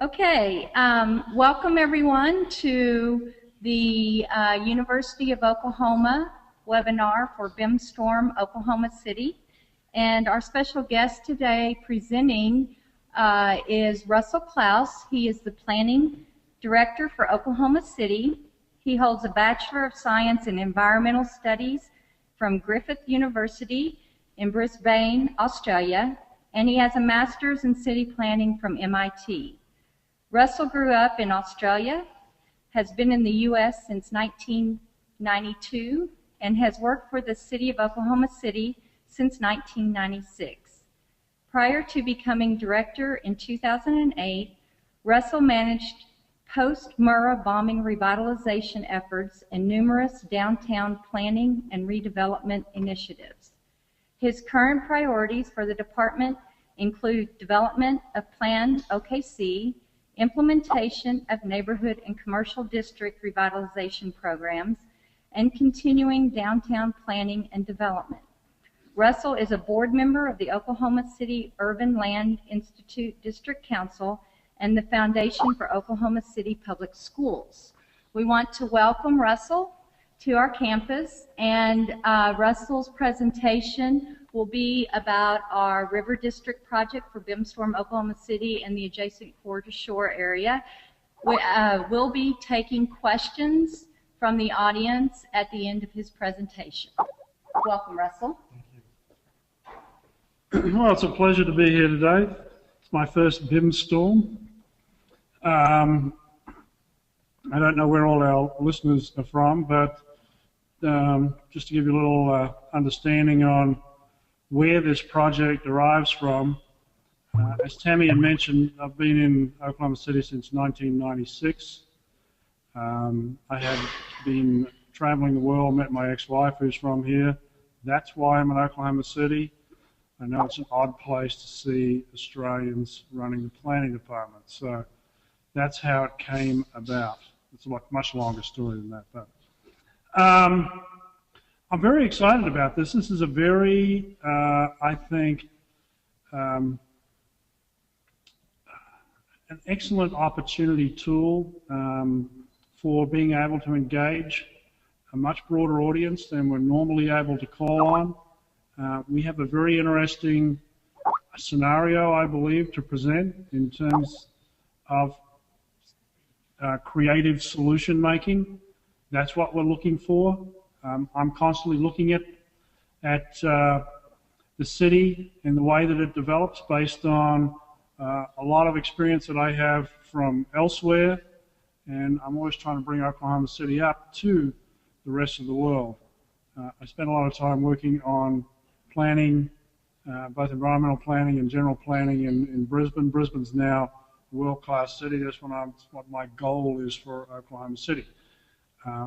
Okay, welcome everyone to the University of Oklahoma webinar for BIMStorm Oklahoma City. And our special guest today presenting is Russell Claus. He is the Planning Director for Oklahoma City. He holds a Bachelor of Science in Environmental Studies from Griffith University in Brisbane, Australia, and he has a Master's in City Planning from MIT. Russell grew up in Australia, has been in the U.S. since 1992, and has worked for the City of Oklahoma City since 1996. Prior to becoming director in 2008, Russell managed post-Murrah bombing revitalization efforts and numerous downtown planning and redevelopment initiatives. His current priorities for the department include development of Plan OKC, implementation of neighborhood and commercial district revitalization programs, and continuing downtown planning and development. Russell is a board member of the Oklahoma City Urban Land Institute District Council and the Foundation for Oklahoma City Public Schools. We want to welcome Russell to our campus, and Russell's presentation will be about our River District project for BIMStorm Oklahoma City and the adjacent Core to Shore area. We'll be taking questions from the audience at the end of his presentation. Welcome, Russell. Thank you. Well, it's a pleasure to be here today. It's my first BIMStorm. I don't know where all our listeners are from, but just to give you a little understanding on where this project derives from, as Tammy had mentioned, I've been in Oklahoma City since 1996. I had been traveling the world, met my ex-wife who's from here. That's why I'm in Oklahoma City. I know it's an odd place to see Australians running the planning department, so that's how it came about. It's a much longer story than that, but I'm very excited about this. This is a very, I think, an excellent opportunity tool for being able to engage a much broader audience than we're normally able to call on. We have a very interesting scenario, I believe, to present in terms of creative solution making. That's what we're looking for. I'm constantly looking at the city and the way that it develops based on a lot of experience that I have from elsewhere, and I'm always trying to bring Oklahoma City up to the rest of the world. I spend a lot of time working on planning, both environmental planning and general planning in Brisbane. Brisbane's now a world-class city. That's what my goal is for Oklahoma City.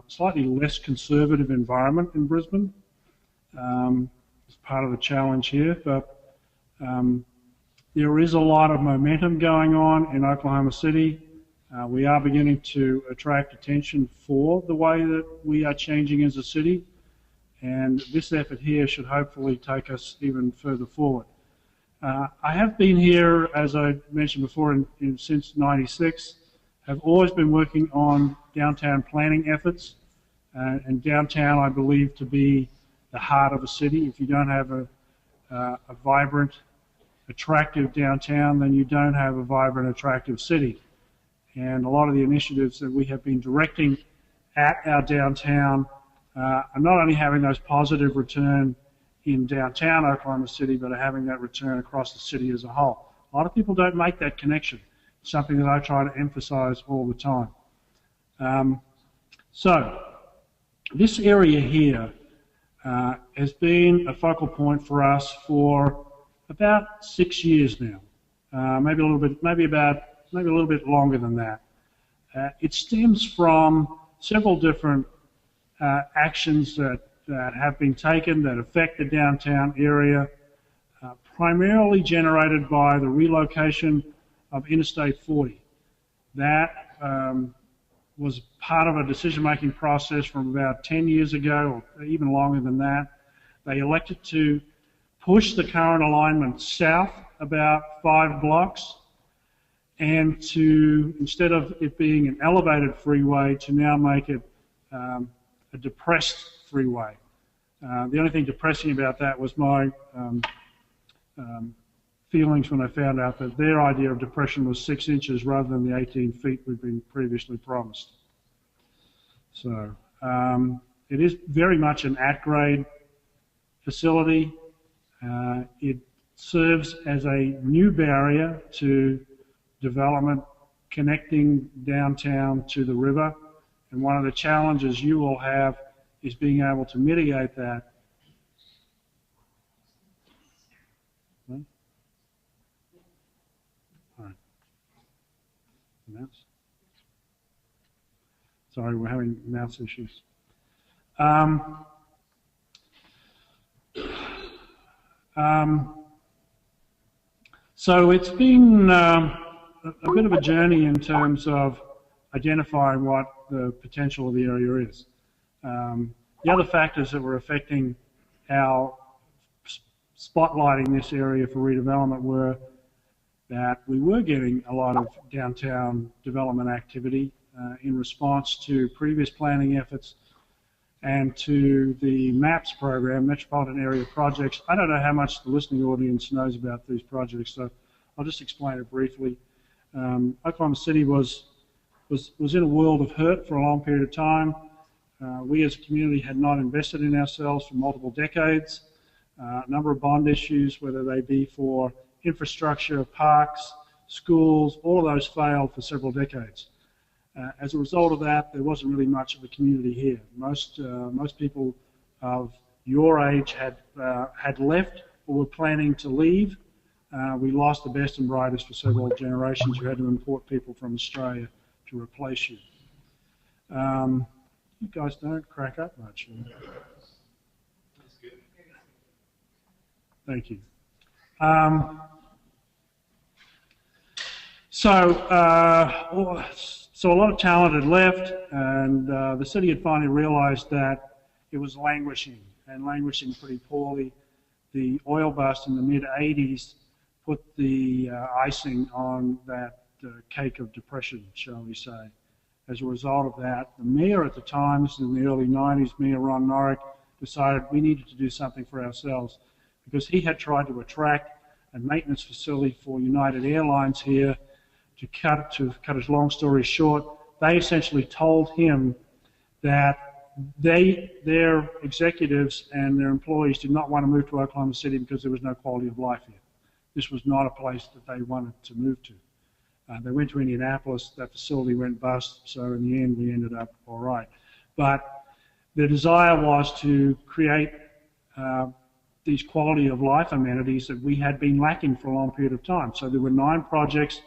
Slightly less conservative environment in Brisbane. It's part of the challenge here, but there is a lot of momentum going on in Oklahoma City. We are beginning to attract attention for the way that we are changing as a city, and this effort here should hopefully take us even further forward. I have been here, as I mentioned before, since '96. Have always been working on downtown planning efforts, and downtown I believe to be the heart of a city. If you don't have a vibrant, attractive downtown, then you don't have a vibrant, attractive city. And a lot of the initiatives that we have been directing at our downtown are not only having those positive return in downtown Oklahoma City, but are having that return across the city as a whole. A lot of people don't make that connection. Something that I try to emphasize all the time. So this area here has been a focal point for us for about 6 years now, maybe a little bit longer than that. It stems from several different actions that have been taken that affect the downtown area, primarily generated by the relocation of Interstate 40. That was part of a decision-making process from about 10 years ago, or even longer than that. They elected to push the current alignment south about 5 blocks and to, instead of it being an elevated freeway, to now make it a depressed freeway. The only thing depressing about that was my feelings when I found out that their idea of depression was 6 inches rather than the 18 feet we'd been previously promised. So it is very much an at-grade facility. It serves as a new barrier to development connecting downtown to the river. And one of the challenges you will have is being able to mitigate that. Right? All right. Mouse. Sorry, we're having mouse issues. So it's been a bit of a journey in terms of identifying what the potential of the area is. The other factors that were affecting our spotlighting this area for redevelopment were that we were getting a lot of downtown development activity in response to previous planning efforts and to the MAPS program, Metropolitan Area Projects. I don't know how much the listening audience knows about these projects, so I'll just explain it briefly. Oklahoma City was in a world of hurt for a long period of time. We as a community had not invested in ourselves for multiple decades. A number of bond issues, whether they be for infrastructure, parks, schools, all of those failed for several decades. As a result of that, there wasn't really much of a community here. Most people of your age had left or were planning to leave. We lost the best and brightest for several generations. You had to import people from Australia to replace you. You guys don't crack up much. That's good. Thank you. So a lot of talent had left, and the city had finally realized that it was languishing, and languishing pretty poorly. The oil bust in the mid-'80s put the icing on that cake of depression, shall we say. As a result of that, the mayor at the time, this is in the early 90s, Mayor Ron Norrick, decided we needed to do something for ourselves because he had tried to attract a maintenance facility for United Airlines here. To cut a long story short, they essentially told him that their executives and their employees did not want to move to Oklahoma City because there was no quality of life here. This was not a place that they wanted to move to. They went to Indianapolis, that facility went bust, so in the end we ended up all right. But the desire was to create these quality of life amenities that we had been lacking for a long period of time. So there were 9 projects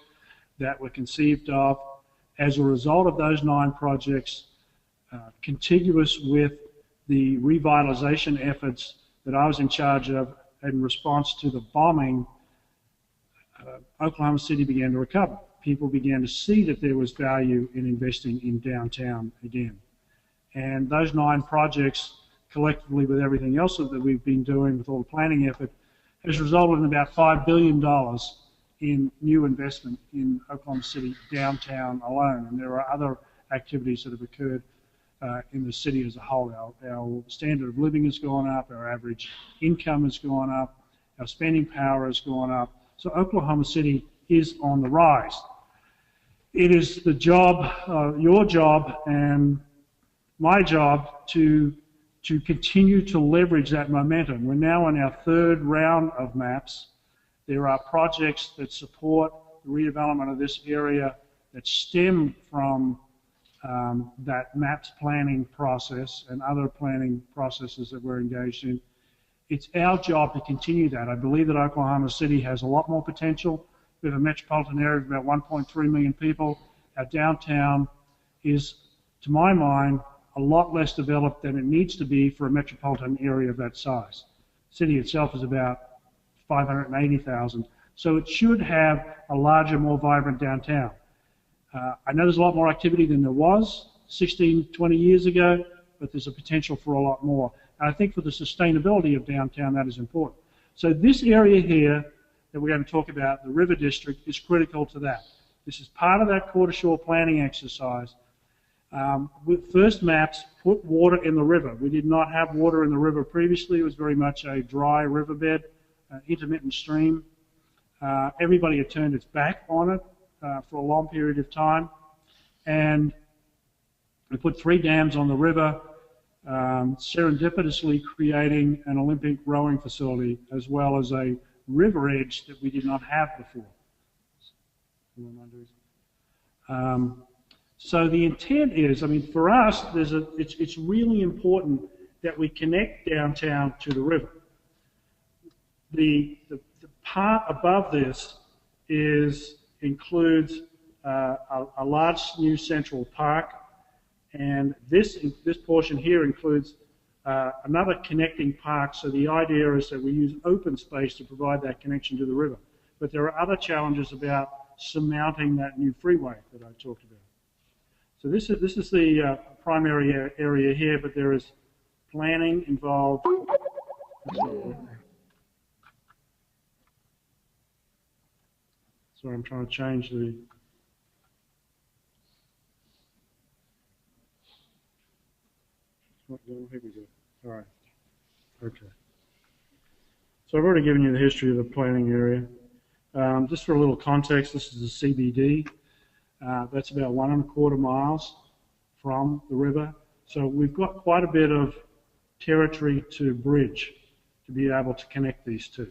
that were conceived of. As a result of those 9 projects, contiguous with the revitalization efforts that I was in charge of in response to the bombing, Oklahoma City began to recover. People began to see that there was value in investing in downtown again. And those 9 projects, collectively with everything else that we've been doing with all the planning effort, has resulted in about $5 billion in new investment in Oklahoma City downtown alone. And there are other activities that have occurred in the city as a whole. Our standard of living has gone up, our average income has gone up, our spending power has gone up. So Oklahoma City is on the rise. It is the job, your job and my job to continue to leverage that momentum. We're now in our 3rd round of maps. There are projects that support the redevelopment of this area that stem from that MAPS planning process and other planning processes that we're engaged in. It's our job to continue that. I believe that Oklahoma City has a lot more potential. We have a metropolitan area of about 1.3 million people. Our downtown is, to my mind, a lot less developed than it needs to be for a metropolitan area of that size. The city itself is about 580,000. So it should have a larger, more vibrant downtown. I know there's a lot more activity than there was 16, 20 years ago, but there's a potential for a lot more. And I think for the sustainability of downtown, that is important. So this area here that we're going to talk about, the River District, is critical to that. This is part of that quarter-shore planning exercise. With first maps, put water in the river. We did not have water in the river previously. It was very much a dry riverbed, intermittent stream. Everybody had turned its back on it for a long period of time. And we put 3 dams on the river, serendipitously creating an Olympic rowing facility as well as a river edge that we did not have before. So the intent is, I mean, for us, it's really important that we connect downtown to the river. The part above this includes a large new central park, and this portion here includes another connecting park. So the idea is that we use open space to provide that connection to the river. But there are other challenges about surmounting that new freeway that I talked about. So this is the primary area here, but there is planning involved. Sorry, I'm trying to change the. Here we go. All right. Okay. So I've already given you the history of the planning area. Just for a little context, this is the CBD. That's about 1¼ miles from the river. So we've got quite a bit of territory to bridge to be able to connect these two.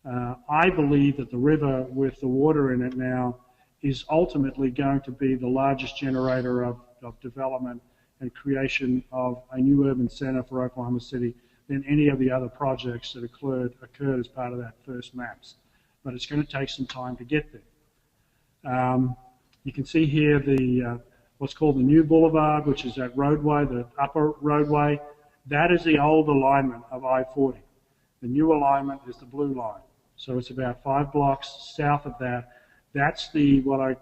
I believe that the river with the water in it now is ultimately going to be the largest generator of development and creation of a new urban center for Oklahoma City than any of the other projects that occurred as part of that first maps. But it's going to take some time to get there. You can see here the what's called the new boulevard, which is that roadway, the upper roadway. That is the old alignment of I-40. The new alignment is the blue line. So it's about 5 blocks south of that. That's what I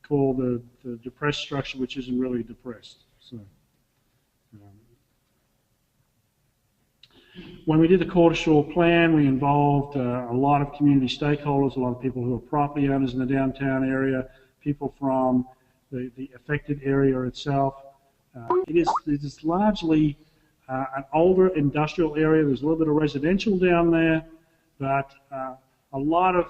call the depressed structure, which isn't really depressed. So, when we did the quarter shore plan, we involved a lot of community stakeholders, a lot of people who are property owners in the downtown area, people from the affected area itself. It is largely an older industrial area. There's a little bit of residential down there, but a lot of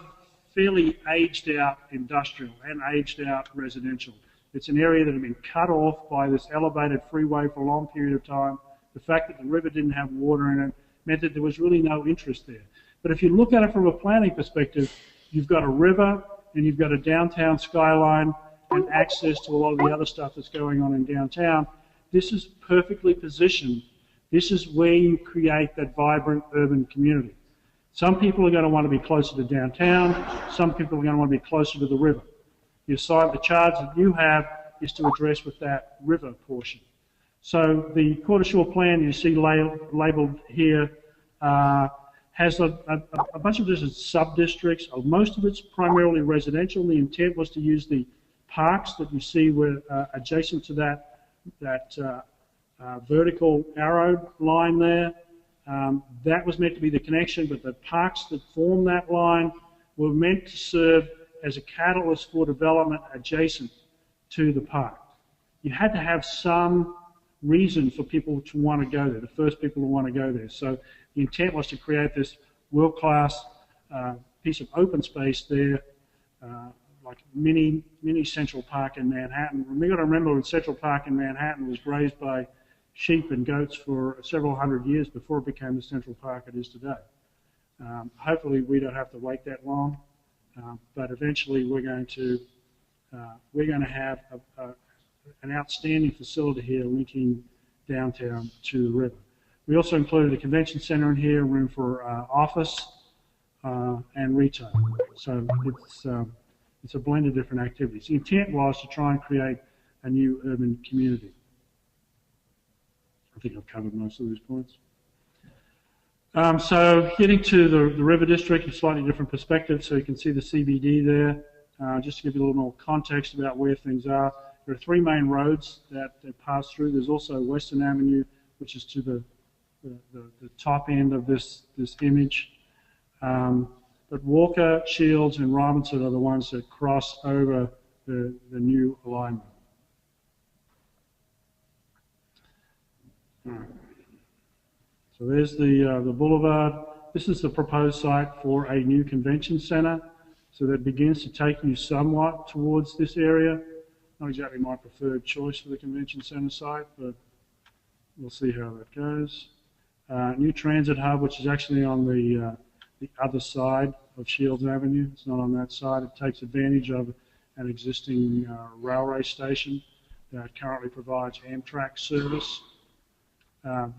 fairly aged out industrial and aged out residential. It's an area that had been cut off by this elevated freeway for a long period of time. The fact that the river didn't have water in it meant that there was really no interest there. But if you look at it from a planning perspective, you've got a river and you've got a downtown skyline and access to a lot of the other stuff that's going on in downtown. This is perfectly positioned. This is where you create that vibrant urban community. Some people are going to want to be closer to downtown. Some people are going to want to be closer to the river. The charge that you have is to address with that river portion. So the quarter shore plan you see labeled here has a bunch of different sub-districts. Most of it's primarily residential. The intent was to use the parks that you see were adjacent to that vertical arrow line there. That was meant to be the connection, but the parks that form that line were meant to serve as a catalyst for development adjacent to the park. You had to have some reason for people to want to go there, the first people to want to go there. So the intent was to create this world-class piece of open space there, like mini Central Park in Manhattan. We've got to remember when Central Park in Manhattan was grazed by sheep and goats for several hundred years before it became the Central Park it is today. Hopefully we don't have to wait that long, but eventually we're going to have an outstanding facility here linking downtown to the river. We also included a convention center in here, room for office and retail. So it's a blend of different activities. The intent was to try and create a new urban community. I think I've covered most of these points. So getting to the River District, a slightly different perspective, so you can see the CBD there. Just to give you a little more context about where things are. There are 3 main roads that pass through. There's also Western Avenue, which is to the top end of this image. But Walker, Shields, and Robinson are the ones that cross over the new alignment. So there's the boulevard. This is the proposed site for a new convention centre. So that begins to take you somewhat towards this area. Not exactly my preferred choice for the convention centre site, but we'll see how that goes. New transit hub, which is actually on the other side of Shields Avenue. It's not on that side. It takes advantage of an existing railway station that currently provides Amtrak service.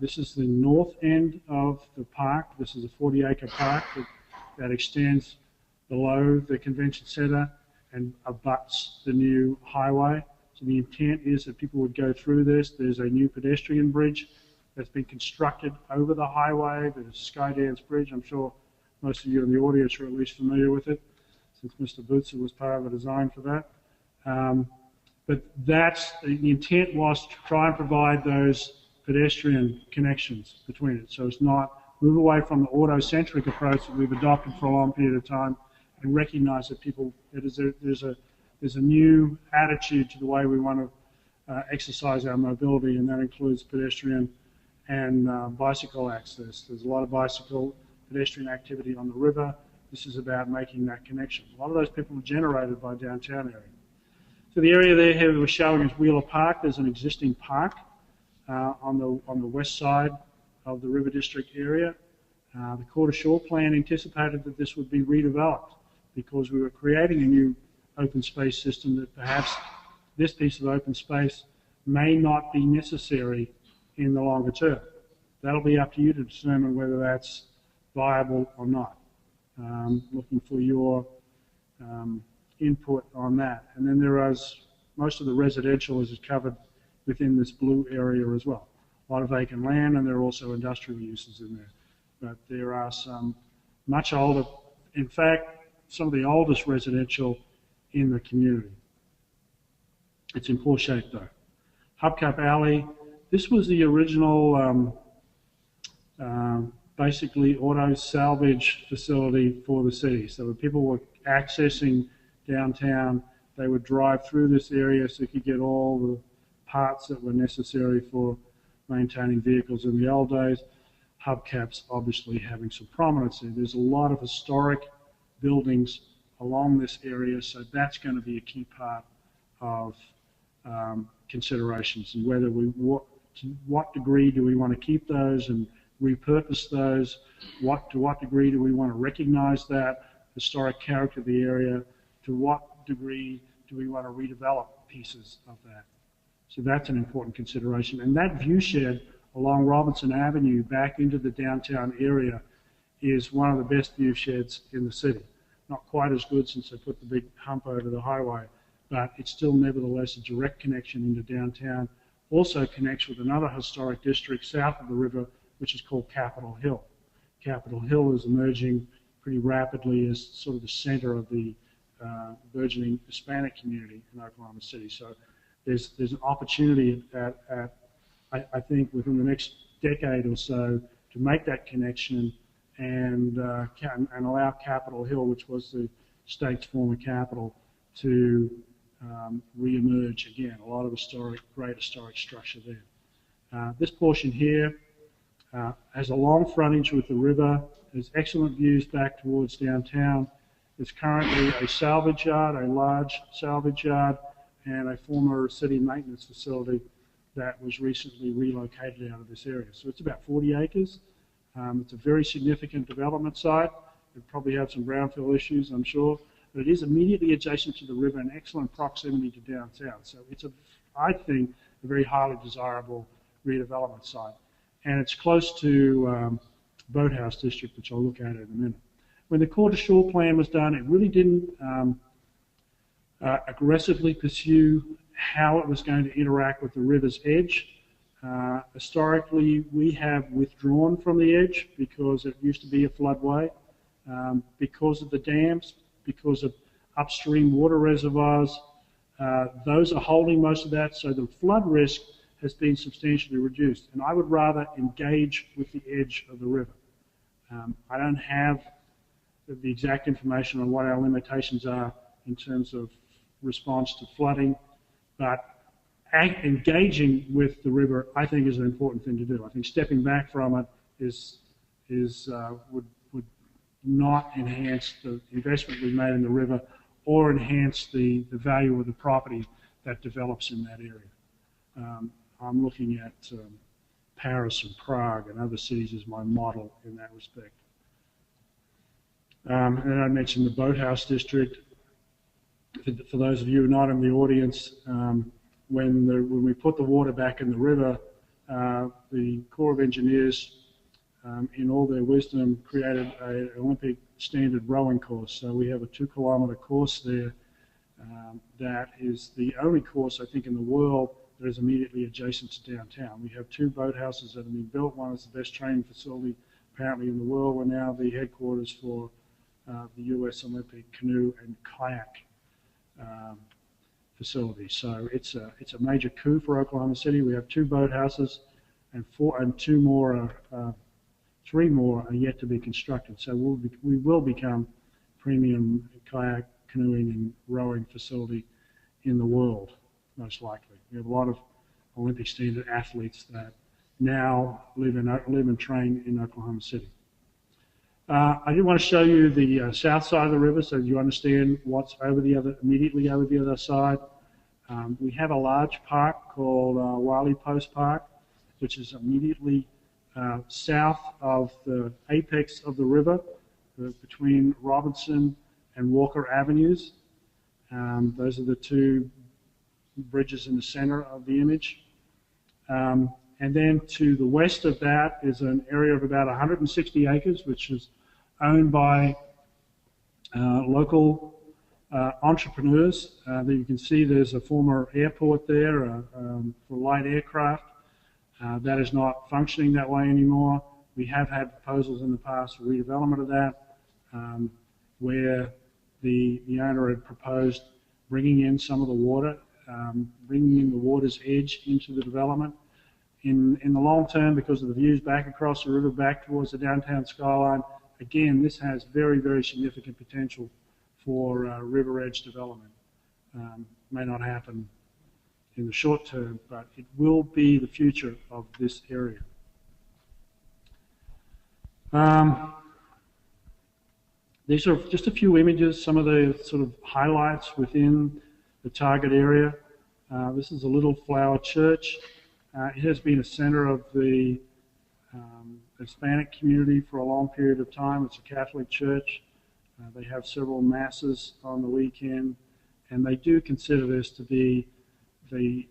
This is the north end of the park. This is a 40-acre park that extends below the convention centre and abuts the new highway. So the intent is that people would go through this. There's a new pedestrian bridge that's been constructed over the highway. There's Skydance Bridge. I'm sure most of you in the audience are at least familiar with it, since Mr. Bootser was part of the design for that. But the intent was to try and provide those pedestrian connections between it. So it's not move away from the auto-centric approach that we've adopted for a long period of time and recognize that there's a new attitude to the way we want to exercise our mobility, and that includes pedestrian and bicycle access. There's a lot of bicycle pedestrian activity on the river. This is about making that connection. A lot of those people are generated by downtown area. So the area there here we're showing is Wheeler Park. There's an existing park on the west side of the River District area. The Quarter Shore Plan anticipated that this would be redeveloped because we were creating a new open space system that perhaps this piece of open space may not be necessary in the longer term. That'll be up to you to determine whether that's viable or not. Looking for your input on that. And then there is, most of the residential is covered within this blue area as well. A lot of vacant land, and there are also industrial uses in there. But there are some much older, in fact, some of the oldest residential in the community. It's in poor shape though. Hubcap Alley, this was the original basically auto salvage facility for the city. So when people were accessing downtown, they would drive through this area so you could get all the parts that were necessary for maintaining vehicles in the old days. Hubcaps obviously having some prominence there. There's a lot of historic buildings along this area, so that's going to be a key part of considerations, and whether to what degree do we want to keep those and repurpose those, to what degree do we want to recognize that historic character of the area, to what degree do we want to redevelop pieces of that. So that's an important consideration. And that view shed along Robinson Avenue back into the downtown area is one of the best view sheds in the city. Not quite as good since they put the big hump over the highway, but it's still nevertheless a direct connection into downtown. Also connects with another historic district south of the river, which is called Capitol Hill. Capitol Hill is emerging pretty rapidly as sort of the center of the burgeoning Hispanic community in Oklahoma City. So there's an opportunity I think within the next decade or so to make that connection and allow Capitol Hill, which was the state's former capital, to re-emerge again. A lot of great historic structure there. This portion here has a long frontage with the river. There's excellent views back towards downtown. There's currently a salvage yard, a large salvage yard, and a former city maintenance facility that was recently relocated out of this area. So it's about 40 acres. It's a very significant development site. It probably have some brownfield issues, I'm sure, but it is immediately adjacent to the river and excellent proximity to downtown. So it's, I think, a very highly desirable redevelopment site. And it's close to Boathouse District, which I'll look at in a minute. When the Quarter Shore Plan was done, it really didn't aggressively pursue how it was going to interact with the river's edge. Historically, we have withdrawn from the edge because it used to be a floodway, because of the dams, because of upstream water reservoirs. Those are holding most of that, so the flood risk has been substantially reduced. And I would rather engage with the edge of the river. I don't have the exact information on what our limitations are in terms of response to flooding, but engaging with the river, I think, is an important thing to do. I think stepping back from it would not enhance the investment we've made in the river or enhance the value of the property that develops in that area. I'm looking at Paris and Prague and other cities as my model in that respect. And I mentioned the Boathouse District. For those of you who are not in the audience, when we put the water back in the river, the Corps of Engineers, in all their wisdom, created an Olympic standard rowing course. So we have a 2-kilometer course there that is the only course, I think, in the world that is immediately adjacent to downtown. We have 2 boathouses that have been built. One is the best training facility apparently in the world. We're now the headquarters for the U.S. Olympic canoe and kayak facility. So it's a major coup for Oklahoma City. We have 2 boathouses, and 3 more are yet to be constructed. So we will become premium kayak, canoeing, and rowing facility in the world, most likely. We have a lot of Olympic standard athletes that now live and train in Oklahoma City. I do want to show you the south side of the river so you understand what's immediately over the other side. We have a large park called Wiley Post Park, which is immediately south of the apex of the river, between Robinson and Walker Avenues. Those are the 2 bridges in the center of the image. And then to the west of that is an area of about 160 acres, which is owned by local entrepreneurs. That you can see there's a former airport there for light aircraft. That is not functioning that way anymore. We have had proposals in the past for redevelopment of that, where the owner had proposed bringing in some of the water, bringing in the water's edge into the development. In the long term, because of the views back across the river, back towards the downtown skyline, again, this has very, very significant potential for river edge development. May not happen in the short term, but it will be the future of this area. These are just a few images, some of the sort of highlights within the target area. This is a little flower church. It has been a center of the Hispanic community for a long period of time. It's a Catholic church. They have several masses on the weekend, and they do consider this to be the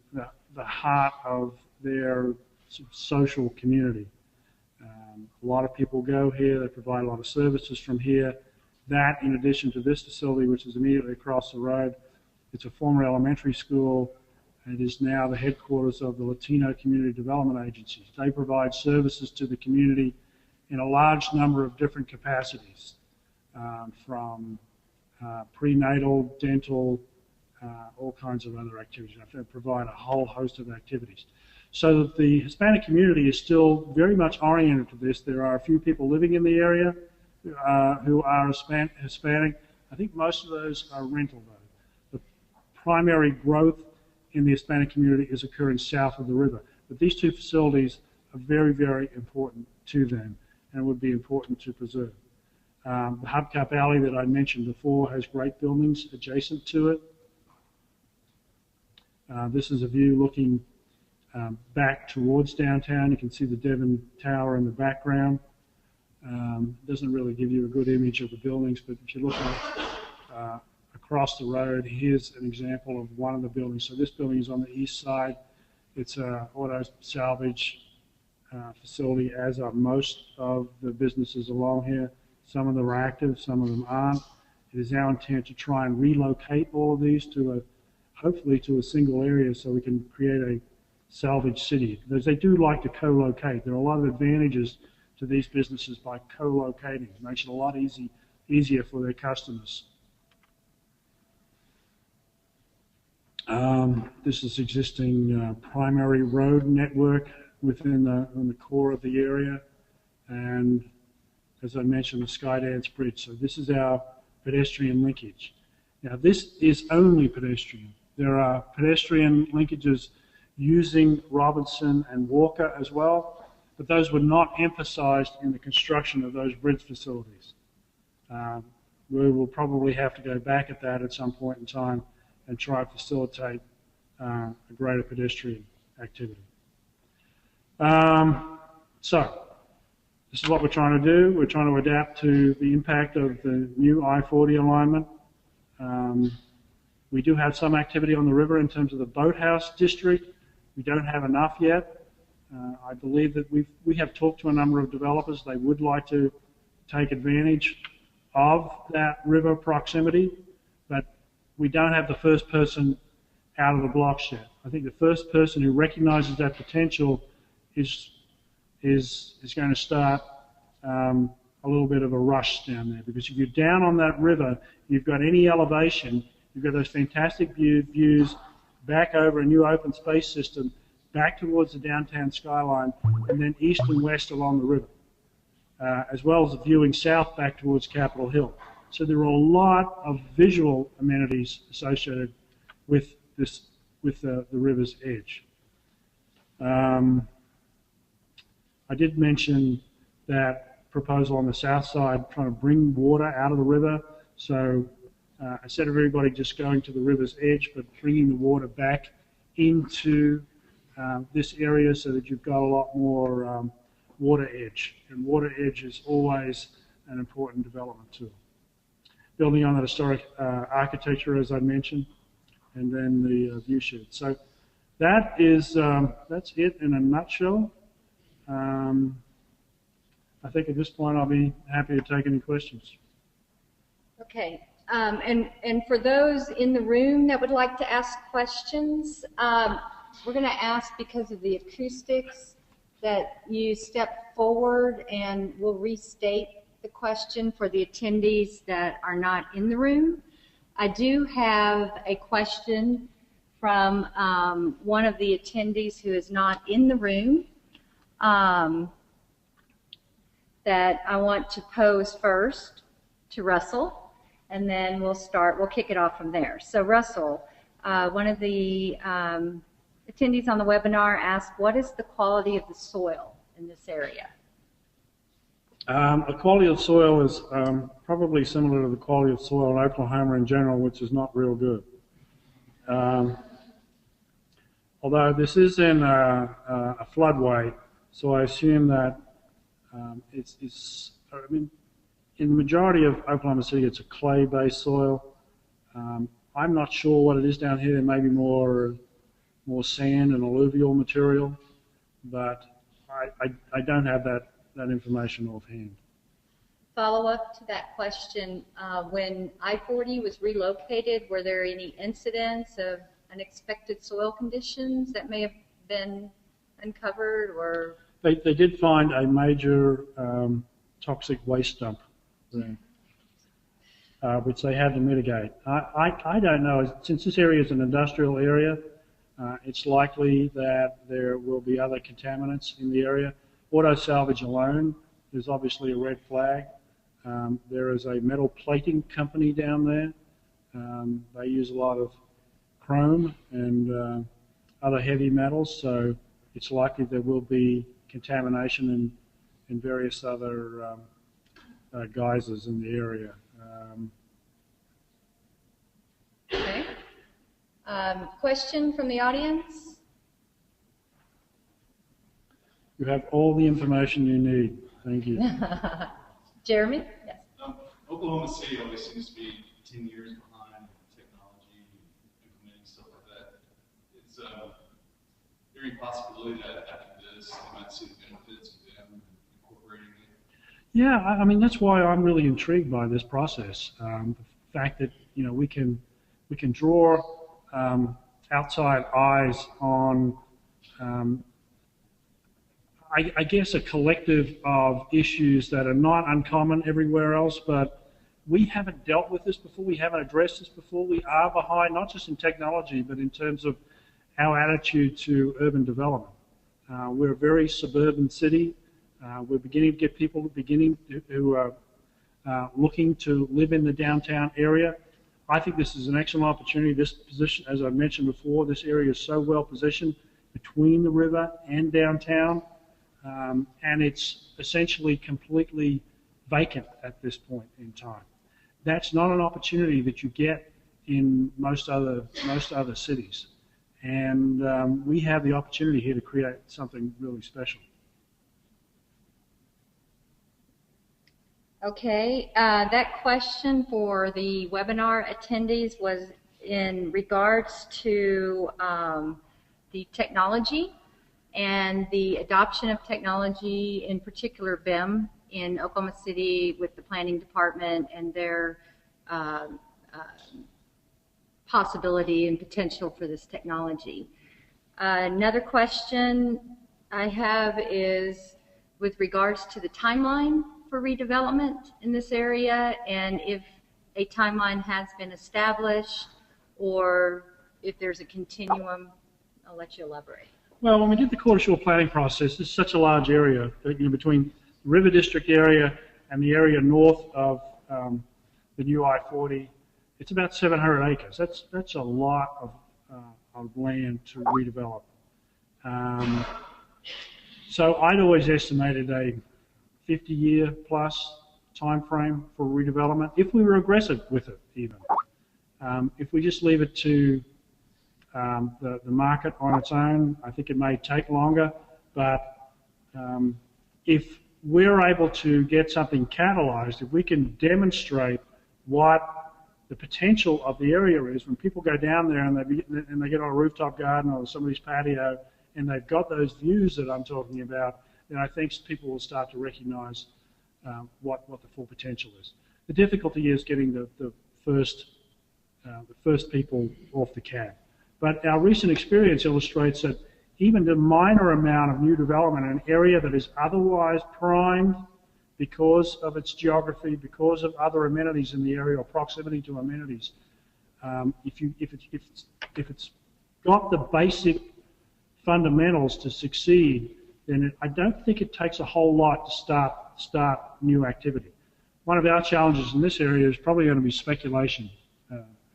heart of their social community. A lot of people go here. They provide a lot of services from here. That, in addition to this facility, which is immediately across the road, it's a former elementary school. It is now the headquarters of the Latino Community Development Agencies. They provide services to the community in a large number of different capacities, from prenatal, dental, all kinds of other activities. They provide a whole host of activities. So that the Hispanic community is still very much oriented to this. There are a few people living in the area who are Hispanic. I think most of those are rental, though. The primary growth in the Hispanic community is occurring south of the river. But these 2 facilities are very, very important to them and would be important to preserve. The Hubcap Alley that I mentioned before has great buildings adjacent to it. This is a view looking back towards downtown. You can see the Devon Tower in the background. Doesn't really give you a good image of the buildings, but if you look at across the road, here's an example of one of the buildings. So this building is on the east side. It's an auto salvage facility, as are most of the businesses along here. Some of them are active, some of them aren't. It is our intent to try and relocate all of these to hopefully to a single area so we can create a salvage city. Because they do like to co-locate. There are a lot of advantages to these businesses by co-locating. It makes it a lot easier for their customers. This is existing primary road network within the core of the area, and as I mentioned, the Skydance Bridge. So this is our pedestrian linkage. Now, this is only pedestrian. There are pedestrian linkages using Robinson and Walker as well, but those were not emphasized in the construction of those bridge facilities. We will probably have to go back at that at some point in time and try to facilitate a greater pedestrian activity. So, this is what we're trying to do. We're trying to adapt to the impact of the new I-40 alignment. We do have some activity on the river in terms of the boathouse district. We don't have enough yet. I believe that we have talked to a number of developers. They would like to take advantage of that river proximity, but we don't have the first person out of the blocks yet. I think the first person who recognizes that potential is going to start a little bit of a rush down there, because if you're down on that river, you've got any elevation, you've got those fantastic views back over a new open space system, back towards the downtown skyline, and then east and west along the river, as well as viewing south back towards Capitol Hill. So there are a lot of visual amenities associated with this, with the river's edge. I did mention that proposal on the south side, trying to bring water out of the river. So instead of everybody just going to the river's edge, but bringing the water back into this area so that you've got a lot more water edge. And water edge is always an important development tool. Building on that historic architecture, as I mentioned, and then the view shed. So that is, that's it in a nutshell. I think at this point I'll be happy to take any questions. Okay, and for those in the room that would like to ask questions, we're going to ask, because of the acoustics, that you step forward and we'll restate the question for the attendees that are not in the room. I do have a question from one of the attendees who is not in the room that I want to pose first to Russell, and then we'll kick it off from there. So Russell, one of the attendees on the webinar asked, what is the quality of the soil in this area? The quality of soil is probably similar to the quality of soil in Oklahoma in general, which is not real good. Although this is in a floodway, so I assume that I mean, in the majority of Oklahoma City, it's a clay-based soil. I'm not sure what it is down here. There may be more sand and alluvial material, but I don't have that information offhand. Follow up to that question, when I-40 was relocated, were there any incidents of unexpected soil conditions that may have been uncovered, or? They did find a major toxic waste dump there, which they had to mitigate. I don't know, since this area is an industrial area, it's likely that there will be other contaminants in the area. Auto salvage alone is obviously a red flag. There is a metal plating company down there. They use a lot of chrome and other heavy metals, so it's likely there will be contamination in various other guises in the area. Okay. Question from the audience? You have all the information you need. Thank you. Jeremy? Yes. Oklahoma City always seems to be 10 years behind technology, implementing stuff like that. Is there any possibility that after this, they might see the benefits of them incorporating it? Yeah, I mean, that's why I'm really intrigued by this process. The fact that, you know, we can draw outside eyes on, I guess, a collective of issues that are not uncommon everywhere else, but we haven't dealt with this before. We haven't addressed this before. We are behind, not just in technology, but in terms of our attitude to urban development. We're a very suburban city. We're beginning to get people who are looking to live in the downtown area. I think this is an excellent opportunity. This position, as I mentioned before, this area is so well positioned between the river and downtown, and it's essentially completely vacant at this point in time. That's not an opportunity that you get in most other cities, and we have the opportunity here to create something really special. Okay, that question for the webinar attendees was in regards to the technology and the adoption of technology, in particular BIM, in Oklahoma City with the planning department and their possibility and potential for this technology. Another question I have is with regards to the timeline for redevelopment in this area, and if a timeline has been established or if there's a continuum. I'll let you elaborate. Well, when we did the Quarter Shore planning process, it's such a large area, between the River District area and the area north of the new I-40. It's about 700 acres. That's a lot of land to redevelop. So I'd always estimated a 50-year plus time frame for redevelopment, if we were aggressive with it even. If we just leave it to the market on its own, I think it may take longer, but if we're able to get something catalyzed, if we can demonstrate what the potential of the area is, when people go down there and they get on a rooftop garden or somebody's patio and they've got those views that I'm talking about, then I think people will start to recognize what the full potential is. The difficulty is getting the first people off the cab. But our recent experience illustrates that even the minor amount of new development in an area that is otherwise primed because of its geography, because of other amenities in the area or proximity to amenities, if it's got the basic fundamentals to succeed, then I don't think it takes a whole lot to start new activity. One of our challenges in this area is probably going to be speculation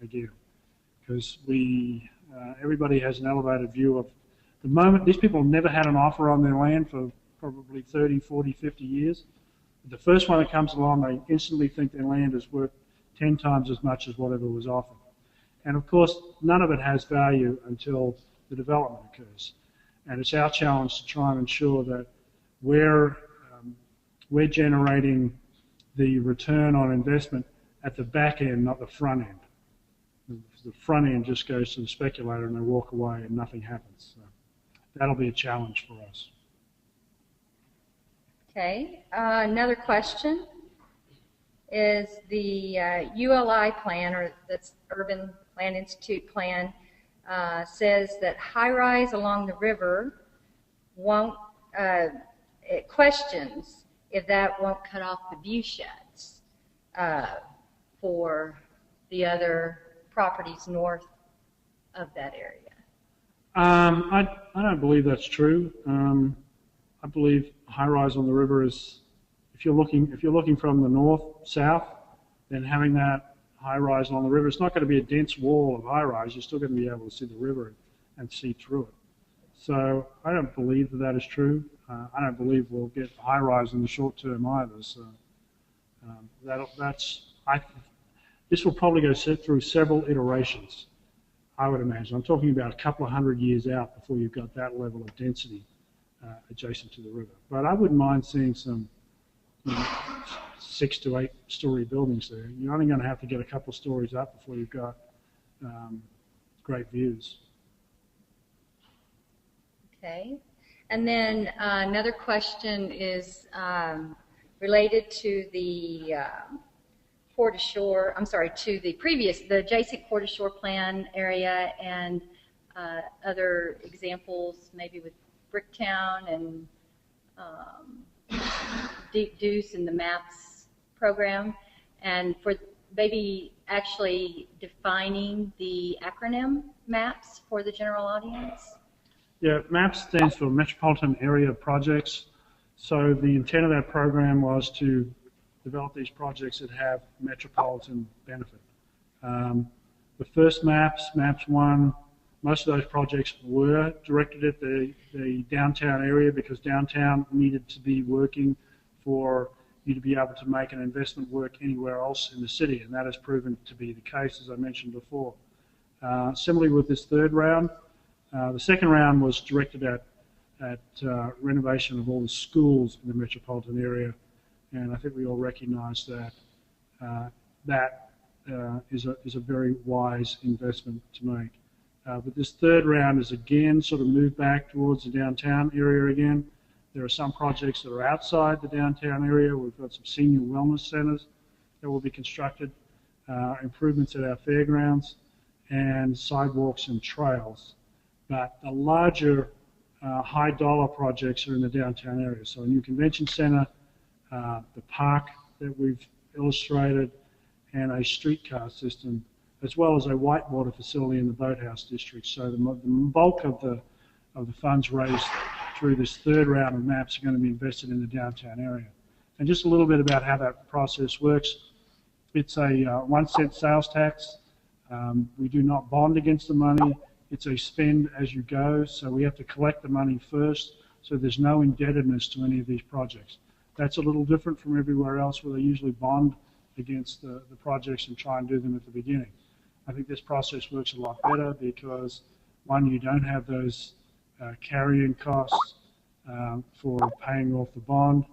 again, because everybody has an elevated view of the moment. These people have never had an offer on their land for probably 30, 40, 50 years. The first one that comes along, they instantly think their land is worth 10 times as much as whatever was offered. And of course, none of it has value until the development occurs. And it's our challenge to try and ensure that we're generating the return on investment at the back end, not the front end. The front end just goes to the speculator and they walk away and nothing happens. So that'll be a challenge for us. Okay, another question is the ULI plan, or that's Urban Land Institute plan, says that high-rise along the river won't, it questions if that won't cut off the view sheds for the other properties north of that area. I don't believe that's true. I believe high-rise on the river is, if you're looking from the north south, then having that high-rise on the river, it's not going to be a dense wall of high-rise. You're still going to be able to see the river and see through it. So I don't believe that is true. I don't believe we'll get high-rise in the short term either. So this will probably go through several iterations, I would imagine. I'm talking about a couple of 100 years out before you've got that level of density adjacent to the river. But I wouldn't mind seeing some 6 to 8 story buildings there. You're only going to have to get a couple of stories up before you've got great views. Okay. And then another question is related to the Quarter Shore, to the adjacent Quarter Shore plan area and other examples, maybe with Bricktown and Deep Deuce and the MAPS program, and for maybe actually defining the acronym MAPS for the general audience. Yeah, MAPS stands for Metropolitan Area Projects. So the intent of that program was to develop these projects that have metropolitan benefit. The first maps 1, most of those projects were directed at the downtown area because downtown needed to be working for you to be able to make an investment work anywhere else in the city, and that has proven to be the case, as I mentioned before. Similarly with this third round, the second round was directed at renovation of all the schools in the metropolitan area, and I think we all recognise that that is a very wise investment to make. But this third round is again sort of moved back towards the downtown area again. There are some projects that are outside the downtown area. We've got some senior wellness centres that will be constructed, improvements at our fairgrounds, and sidewalks and trails. But the larger high dollar projects are in the downtown area. So a new convention centre, the park that we've illustrated, and a streetcar system, as well as a whitewater facility in the boathouse district. So the bulk of the funds raised through this third round of maps are going to be invested in the downtown area. And just a little bit about how that process works. It's a 1 cent sales tax. We do not bond against the money. It's a spend as you go, so we have to collect the money first, so there's no indebtedness to any of these projects. That's a little different from everywhere else where they usually bond against the projects and try and do them at the beginning. I think this process works a lot better because, one, you don't have those carrying costs for paying off the bond,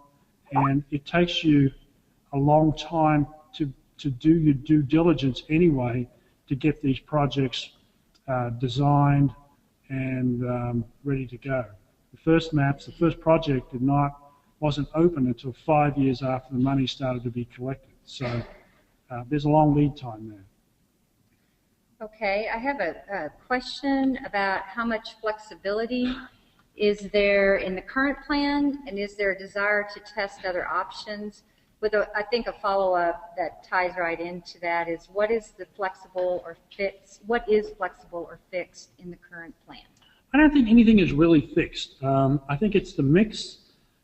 and it takes you a long time to do your due diligence anyway to get these projects designed and ready to go. The first maps, the first project wasn't open until 5 years after the money started to be collected. So there's a long lead time there. Okay, I have a question about how much flexibility is there in the current plan, and is there a desire to test other options? With I think a follow-up that ties right into that is what is flexible or fixed in the current plan? I don't think anything is really fixed. I think it's the mix,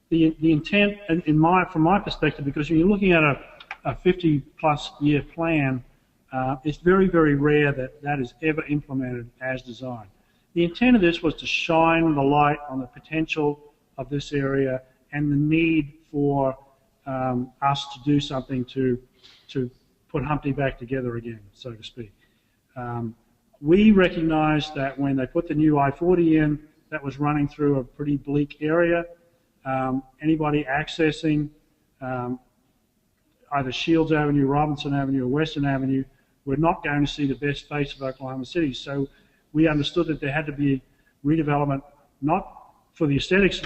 the intent, and from my perspective, because when you're looking at a 50-plus year plan, it's very, very rare that is ever implemented as designed. The intent of this was to shine the light on the potential of this area and the need for us to do something to put Humpty back together again, so to speak. We recognized that when they put the new I-40 in, that was running through a pretty bleak area. Anybody accessing either Shields Avenue, Robinson Avenue, or Western Avenue were not going to see the best face of Oklahoma City. So we understood that there had to be redevelopment, not for the aesthetics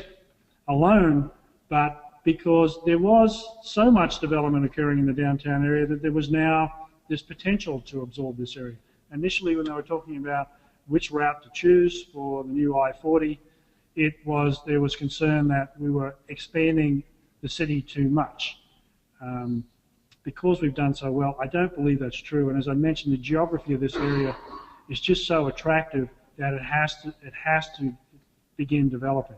alone, but because there was so much development occurring in the downtown area that there was now this potential to absorb this area. Initially, when they were talking about which route to choose for the new I-40, there was concern that we were expanding the city too much. Because we've done so well, I don't believe that's true. And as I mentioned, the geography of this area is just so attractive that it has to begin developing.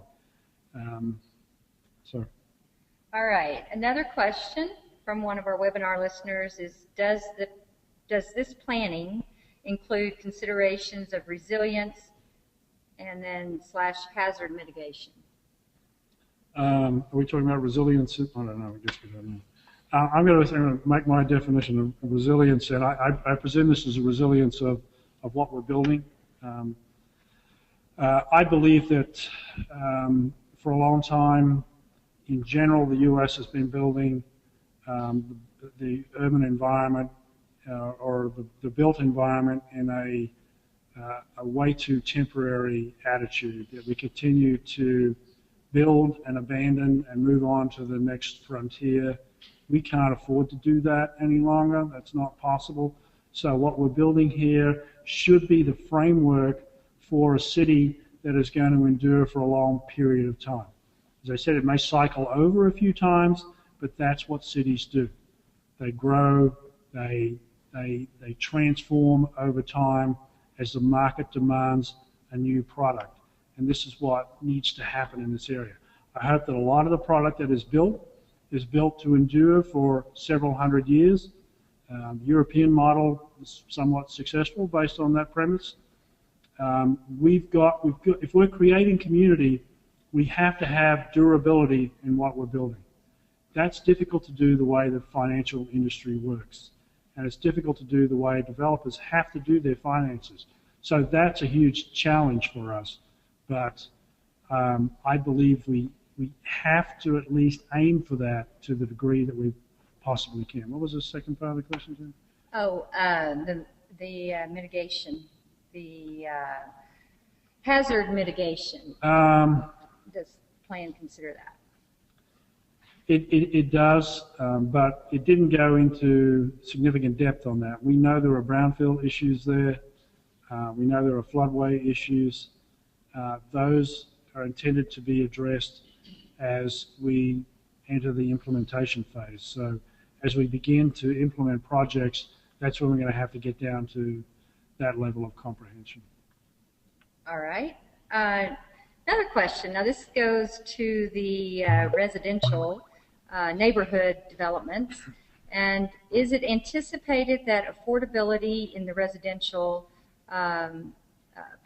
All right. Another question from one of our webinar listeners is: Does this planning include considerations of resilience and then / hazard mitigation? Are we talking about resilience? I don't know. I guess we don't know. I'm going to make my definition of resilience, and I presume this is a resilience of what we're building. I believe that for a long time, in general, the U.S. has been building the urban environment or the built environment in a way too temporary attitude, that we continue to build and abandon and move on to the next frontier. We can't afford to do that any longer. That's not possible. So what we're building here should be the framework for a city that is going to endure for a long period of time. As I said, it may cycle over a few times, but that's what cities do. They grow, they transform over time as the market demands a new product. And this is what needs to happen in this area. I hope that a lot of the product that is built to endure for several hundred years. European model is somewhat successful based on that premise. If we're creating community, we have to have durability in what we're building. That's difficult to do the way the financial industry works. And it's difficult to do the way developers have to do their finances. So that's a huge challenge for us. But I believe we have to at least aim for that to the degree that we possibly can. What was the second part of the question, Jim? Oh, the mitigation, the hazard mitigation. Does the plan consider that? It does, but it didn't go into significant depth on that. We know there are brownfield issues there. We know there are floodway issues. Those are intended to be addressed as we enter the implementation phase. So as we begin to implement projects, that's when we're going to have to get down to that level of comprehension. All right. Another question. Now this goes to the residential neighborhood developments. And is it anticipated that affordability in the residential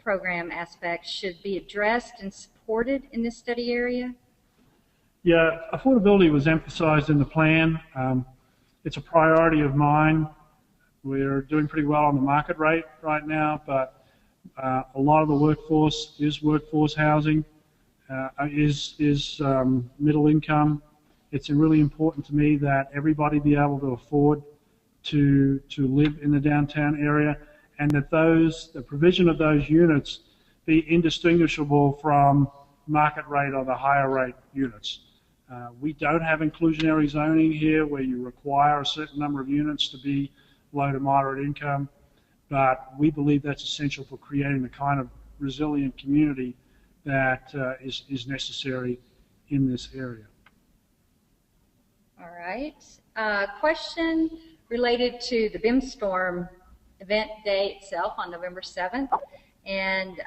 program aspect should be addressed and supported in this study area? Yeah, affordability was emphasized in the plan. It's a priority of mine. We're doing pretty well on the market rate right now, but a lot of the workforce is workforce housing, is middle income. It's really important to me that everybody be able to afford to live in the downtown area, and that the provision of those units be indistinguishable from market rate or the higher rate units. We don't have inclusionary zoning here where you require a certain number of units to be low to moderate income, but we believe that's essential for creating the kind of resilient community that is necessary in this area. All right. Question related to the BIMStorm event day itself on November 7th and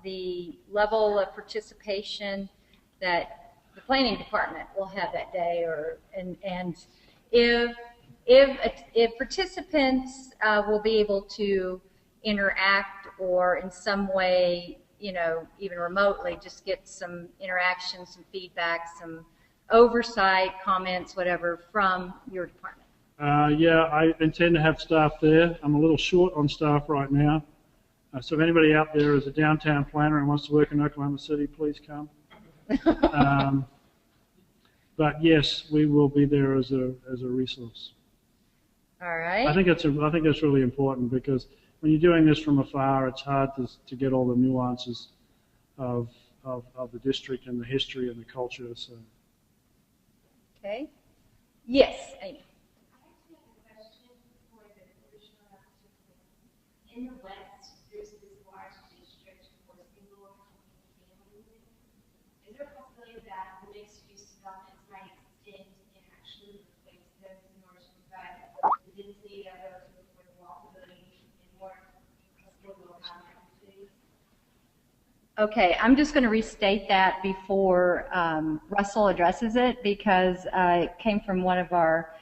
the level of participation that the planning department will have that day, and if participants will be able to interact or in some way, even remotely, just get some interaction, some feedback, some oversight, comments, whatever, from your department. Yeah, I intend to have staff there. I'm a little short on staff right now. So if anybody out there is a downtown planner and wants to work in Oklahoma City, please come. But yes, we will be there as a resource. All right. I think that's really important, because when you're doing this from afar, it's hard to get all the nuances of the district and the history and the culture. So. Okay. Yes, Amy. In the West, there's this large district for single-family families. Is there a possibility that the mixed-use developments might extend and actually replace those in order to provide the density that those with walkability and more accessible housing opportunities? Okay, I'm just going to restate that before Russell addresses it, because it came from one of our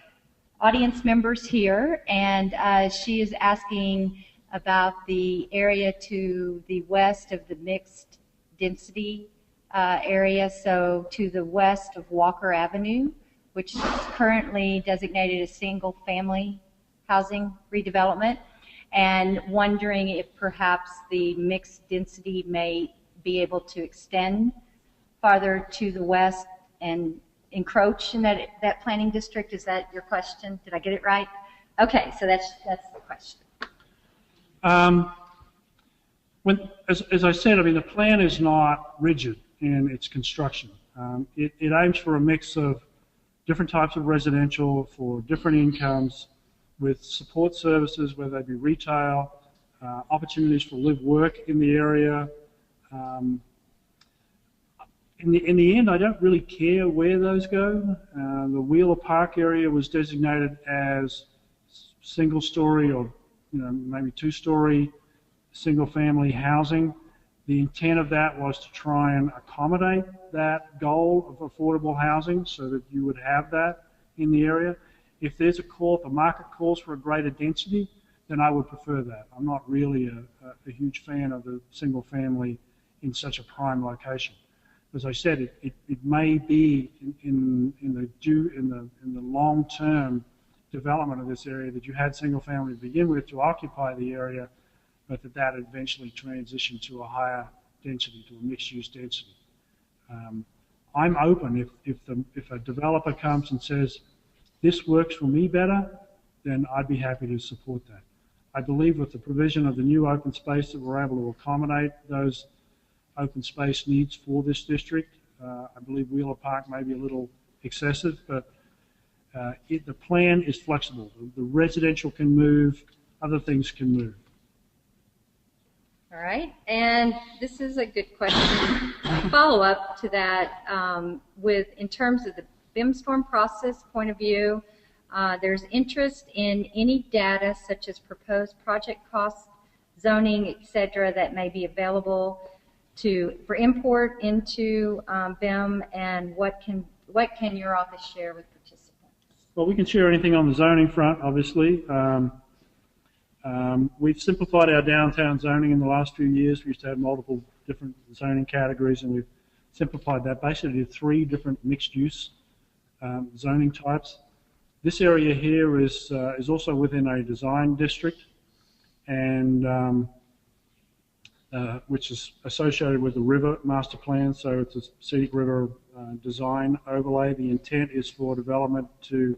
audience members here, and she is asking about the area to the west of the mixed density area, so to the west of Walker Avenue, which is currently designated as single family housing redevelopment, and wondering if perhaps the mixed density may be able to extend farther to the west and encroach in that planning district. Is that your question? Did I get it right? Okay, so that's the question. As I said, I mean, the plan is not rigid in its construction. It aims for a mix of different types of residential for different incomes, with support services, whether they be retail, opportunities for live work in the area. In the end, I don't really care where those go. The Wheeler Park area was designated as single-story or maybe two-story single-family housing. The intent of that was to try and accommodate that goal of affordable housing so that you would have that in the area. If there's a call, if the market calls for a greater density, then I would prefer that. I'm not really a huge fan of the single family in such a prime location. As I said, it may be in the long-term development of this area that you had single family to begin with to occupy the area, but that eventually transitioned to a higher density, to a mixed-use density. I'm open if a developer comes and says, this works for me better, then I'd be happy to support that. I believe with the provision of the new open space that we're able to accommodate those open space needs for this district. I believe Wheeler Park may be a little excessive, but the plan is flexible. The residential can move, other things can move. All right, and this is a good question. Follow up to that, in terms of the BIMStorm process point of view, there's interest in any data such as proposed project costs, zoning, etc., that may be available for import into BIM, and what can your office share with participants? Well, we can share anything on the zoning front, obviously. We've simplified our downtown zoning in the last few years. We used to have multiple different zoning categories, and we've simplified that basically to 3 different mixed-use zoning types. This area here is also within a design district, and which is associated with the river master plan, so it's a scenic river design overlay. The intent is for development to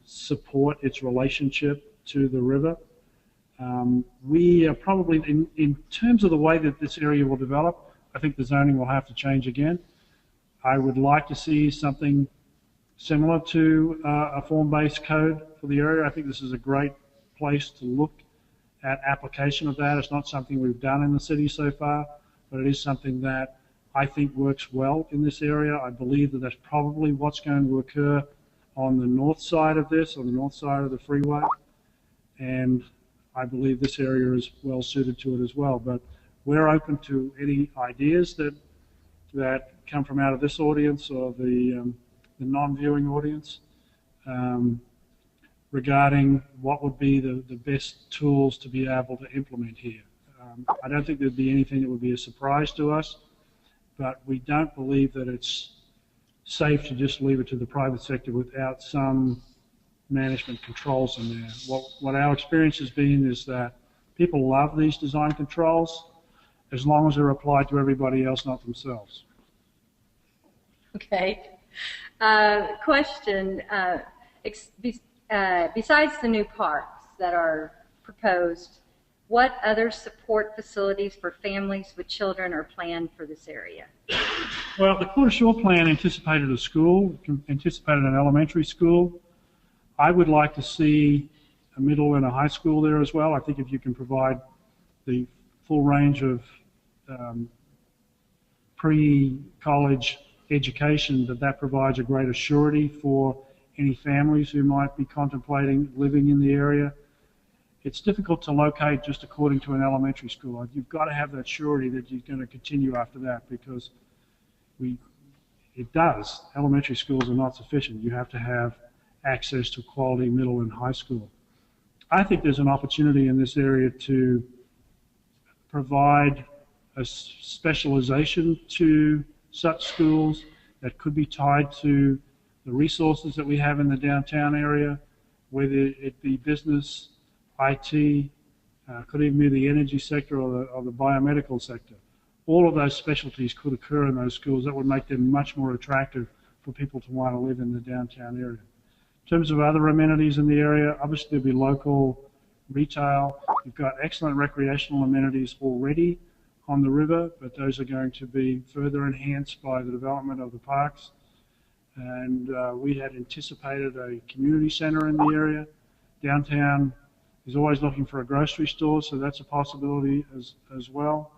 support its relationship to the river. We are probably, in terms of the way that this area will develop, I think the zoning will have to change again. I would like to see something similar to a form-based code for the area. I think this is a great place to look at application of that. It's not something we've done in the city so far, but it is something that I think works well in this area. I believe that that's probably what's going to occur on the north side of this, on the north side of the freeway, and I believe this area is well suited to it as well. But we're open to any ideas that come from out of this audience or the non-viewing audience regarding what would be the best tools to be able to implement here. I don't think there'd be anything that would be a surprise to us, but we don't believe that it's safe to just leave it to the private sector without some management controls in there. What our experience has been is that people love these design controls as long as they're applied to everybody else, not themselves. Okay. Question. Besides the new parks that are proposed, what other support facilities for families with children are planned for this area? Well, the Quarter Shore plan anticipated a school, anticipated an elementary school. I would like to see a middle and a high school there as well. I think if you can provide the full range of pre-college education, that provides a greater surety for any families who might be contemplating living in the area. It's difficult to locate just according to an elementary school. You've got to have that surety that you're going to continue after that, because elementary schools are not sufficient. You have to have access to quality middle and high school. I think there's an opportunity in this area to provide a specialization to such schools that could be tied to the resources that we have in the downtown area, whether it be business, IT, could even be the energy sector or the biomedical sector. All of those specialties could occur in those schools. That would make them much more attractive for people to want to live in the downtown area. In terms of other amenities in the area, obviously there'll be local retail. You've got excellent recreational amenities already on the river, but those are going to be further enhanced by the development of the parks. And we had anticipated a community center in the area. Downtown is always looking for a grocery store, so that's a possibility as well.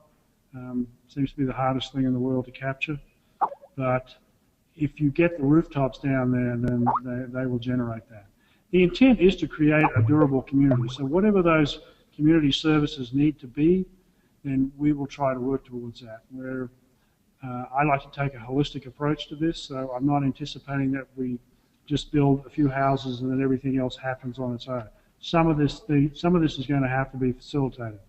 Seems to be the hardest thing in the world to capture. But if you get the rooftops down there, then they will generate that. The intent is to create a durable community. So whatever those community services need to be, then we will try to work towards that. I like to take a holistic approach to this, so I'm not anticipating that we just build a few houses and then everything else happens on its own. Some of this is going to have to be facilitated.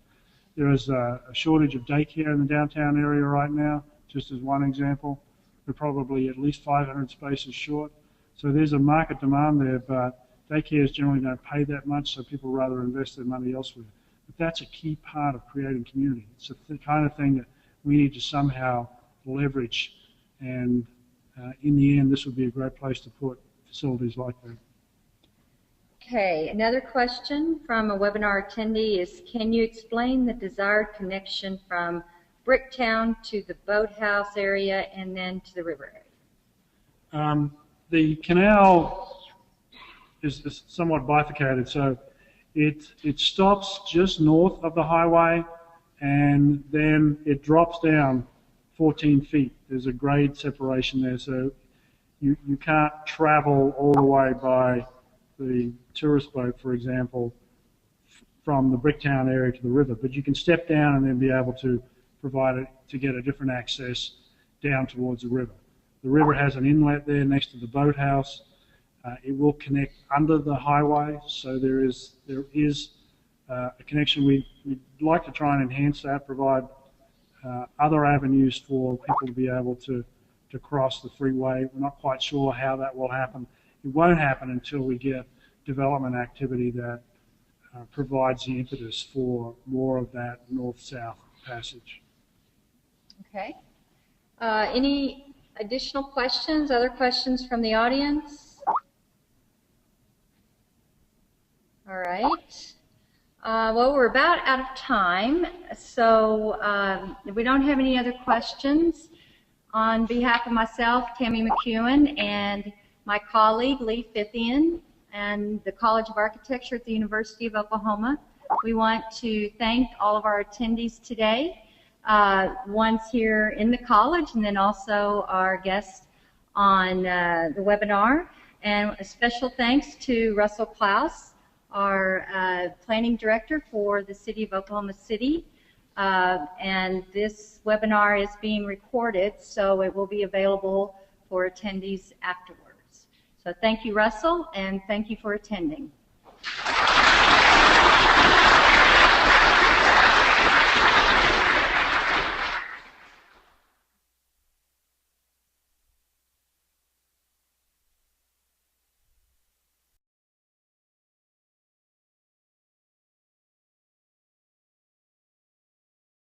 There is a shortage of daycare in the downtown area right now, just as one example. We're probably at least 500 spaces short. So there's a market demand there, but daycares generally don't pay that much, so people rather invest their money elsewhere. But that's a key part of creating community. It's the kind of thing that we need to somehow leverage, and in the end, this would be a great place to put facilities like that. Okay, another question from a webinar attendee is, can you explain the desired connection from Bricktown to the boathouse area and then to the river area? The canal is somewhat bifurcated, so it stops just north of the highway and then it drops down 14 feet. There's a grade separation there, so you can't travel all the way by the tourist boat, for example, from the Bricktown area to the river, but you can step down and then be able to provide it to get a different access down towards the river. The river has an inlet there next to the boathouse. It will connect under the highway, so there is a connection. We'd like to try and enhance that, provide other avenues for people to be able to cross the freeway. We're not quite sure how that will happen. It won't happen until we get development activity that provides the impetus for more of that north-south passage. Okay. Any additional questions, other questions from the audience? All right. Well, we're about out of time, so if we don't have any other questions, on behalf of myself, Tammy McEwen, and my colleague, Lee Fithian, and the College of Architecture at the University of Oklahoma, we want to thank all of our attendees today, ones here in the college, and then also our guests on the webinar. And a special thanks to Russell Claus, our planning director for the City of Oklahoma City. And this webinar is being recorded, so it will be available for attendees afterwards. So thank you, Russell, and thank you for attending.